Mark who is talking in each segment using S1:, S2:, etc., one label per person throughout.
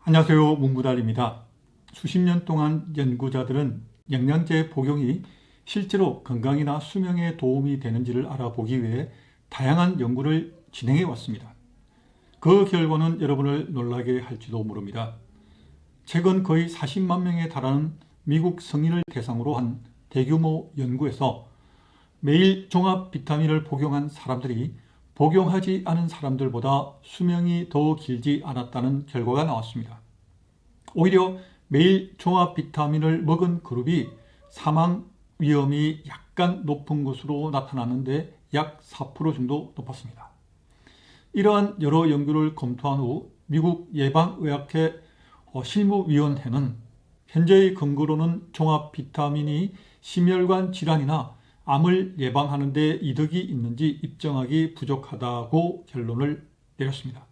S1: 안녕하세요. 문구달입니다. 수십 년 동안 연구자들은 영양제 복용이 실제로 건강이나 수명에 도움이 되는지를 알아보기 위해 다양한 연구를 진행해 왔습니다. 그 결과는 여러분을 놀라게 할지도 모릅니다. 최근 거의 40만 명에 달하는 미국 성인을 대상으로 한 대규모 연구에서 매일 종합 비타민을 복용한 사람들이 복용하지 않은 사람들보다 수명이 더 길지 않았다는 결과가 나왔습니다. 오히려 매일 종합 비타민을 먹은 그룹이 사망 위험이 약간 높은 것으로 나타났는데 약 4% 정도 높았습니다. 이러한 여러 연구를 검토한 후 미국 예방의학회 실무위원회는 현재의 근거로는 종합 비타민이 심혈관 질환이나 암을 예방하는 데 이득이 있는지 입증하기 부족하다고 결론을 내렸습니다.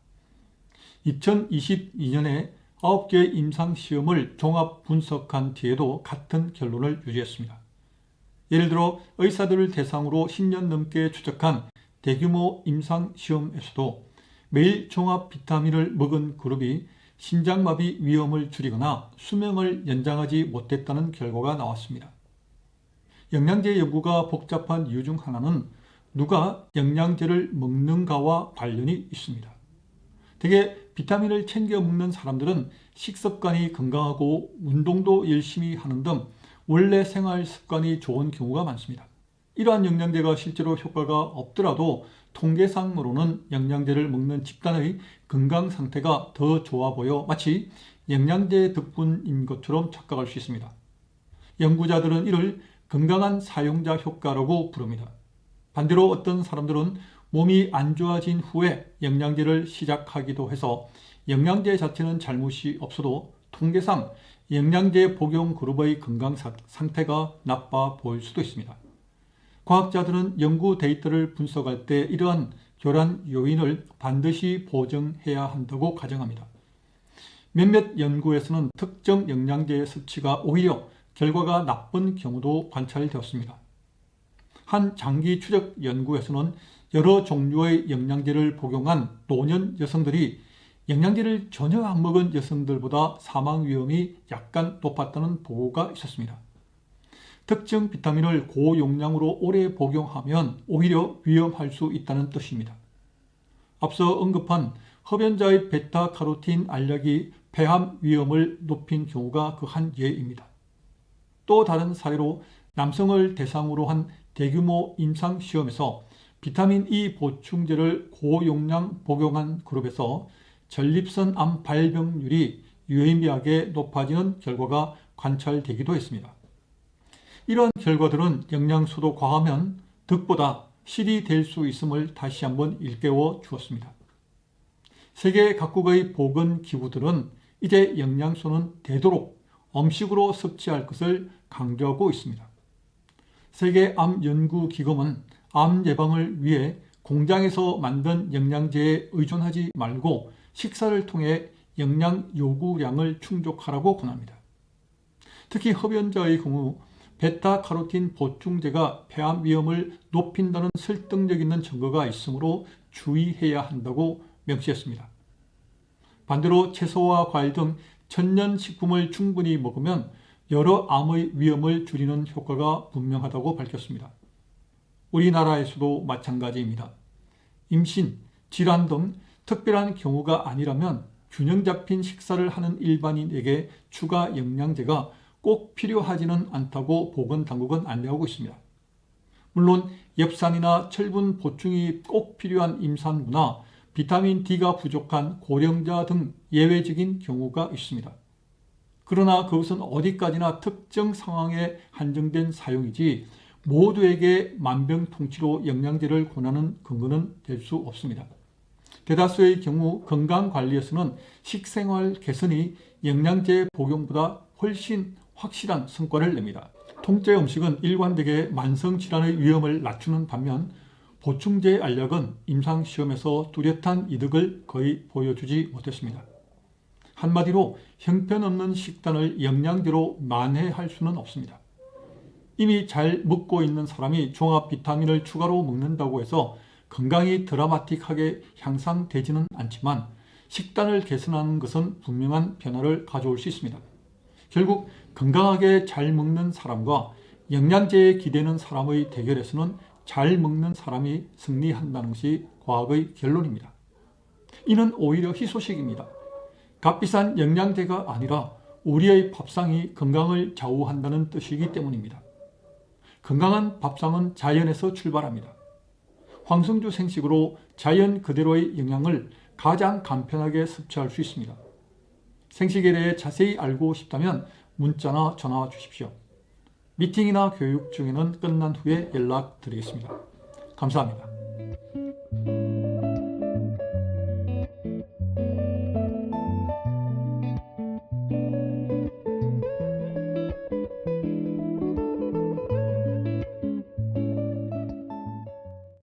S1: 2022년에 9개의 임상시험을 종합 분석한 뒤에도 같은 결론을 유지했습니다. 예를 들어 의사들을 대상으로 10년 넘게 추적한 대규모 임상시험에서도 매일 종합 비타민을 먹은 그룹이 심장마비 위험을 줄이거나 수명을 연장하지 못했다는 결과가 나왔습니다. 영양제 연구가 복잡한 이유 중 하나는 누가 영양제를 먹는가와 관련이 있습니다. 대개 비타민을 챙겨 먹는 사람들은 식습관이 건강하고 운동도 열심히 하는 등 원래 생활 습관이 좋은 경우가 많습니다. 이러한 영양제가 실제로 효과가 없더라도 통계상으로는 영양제를 먹는 집단의 건강 상태가 더 좋아 보여 마치 영양제 덕분인 것처럼 착각할 수 있습니다. 연구자들은 이를 건강한 사용자 효과라고 부릅니다. 반대로 어떤 사람들은 몸이 안 좋아진 후에 영양제를 시작하기도 해서 영양제 자체는 잘못이 없어도 통계상 영양제 복용 그룹의 건강 상태가 나빠 보일 수도 있습니다. 과학자들은 연구 데이터를 분석할 때 이러한 교란 요인을 반드시 보정해야 한다고 가정합니다. 몇몇 연구에서는 특정 영양제의 섭취가 오히려 결과가 나쁜 경우도 관찰되었습니다. 한 장기 추적 연구에서는 여러 종류의 영양제를 복용한 노년 여성들이 영양제를 전혀 안 먹은 여성들보다 사망 위험이 약간 높았다는 보고가 있었습니다. 특정 비타민을 고용량으로 오래 복용하면 오히려 위험할 수 있다는 뜻입니다. 앞서 언급한 흡연자의 베타카로틴 알약이 폐암 위험을 높인 경우가 그 한 예입니다. 또 다른 사례로 남성을 대상으로 한 대규모 임상시험에서 비타민 E 보충제를 고용량 복용한 그룹에서 전립선 암 발병률이 유의미하게 높아지는 결과가 관찰되기도 했습니다. 이러한 결과들은 영양소도 과하면 득보다 실이 될 수 있음을 다시 한번 일깨워 주었습니다. 세계 각국의 보건기구들은 이제 영양소는 되도록 음식으로 섭취할 것을 강조하고 있습니다. 세계암연구기금은 암 예방을 위해 공장에서 만든 영양제에 의존하지 말고 식사를 통해 영양 요구량을 충족하라고 권합니다. 특히 흡연자의 경우 베타카로틴 보충제가 폐암 위험을 높인다는 설득력 있는 증거가 있으므로 주의해야 한다고 명시했습니다. 반대로 채소와 과일 등 천연식품을 충분히 먹으면 여러 암의 위험을 줄이는 효과가 분명하다고 밝혔습니다. 우리나라에서도 마찬가지입니다. 임신, 질환 등 특별한 경우가 아니라면 균형 잡힌 식사를 하는 일반인에게 추가 영양제가 꼭 필요하지는 않다고 보건당국은 안내하고 있습니다. 물론 엽산이나 철분 보충이 꼭 필요한 임산부나 비타민 D가 부족한 고령자 등 예외적인 경우가 있습니다. 그러나 그것은 어디까지나 특정 상황에 한정된 사용이지 모두에게 만병통치로 영양제를 권하는 근거는 될 수 없습니다. 대다수의 경우 건강관리에서는 식생활 개선이 영양제 복용보다 훨씬 확실한 성과를 냅니다. 통째 음식은 일관되게 만성질환의 위험을 낮추는 반면 보충제 알약은 임상시험에서 뚜렷한 이득을 거의 보여주지 못했습니다. 한마디로 형편없는 식단을 영양제로 만회할 수는 없습니다. 이미 잘 먹고 있는 사람이 종합 비타민을 추가로 먹는다고 해서 건강이 드라마틱하게 향상되지는 않지만 식단을 개선하는 것은 분명한 변화를 가져올 수 있습니다. 결국 건강하게 잘 먹는 사람과 영양제에 기대는 사람의 대결에서는 잘 먹는 사람이 승리한다는 것이 과학의 결론입니다. 이는 오히려 희소식입니다. 값비싼 영양제가 아니라 우리의 밥상이 건강을 좌우한다는 뜻이기 때문입니다. 건강한 밥상은 자연에서 출발합니다. 황성주 생식으로 자연 그대로의 영양을 가장 간편하게 섭취할 수 있습니다. 생식에 대해 자세히 알고 싶다면 문자나 전화 주십시오. 미팅이나 교육 중에는 끝난 후에 연락드리겠습니다. 감사합니다.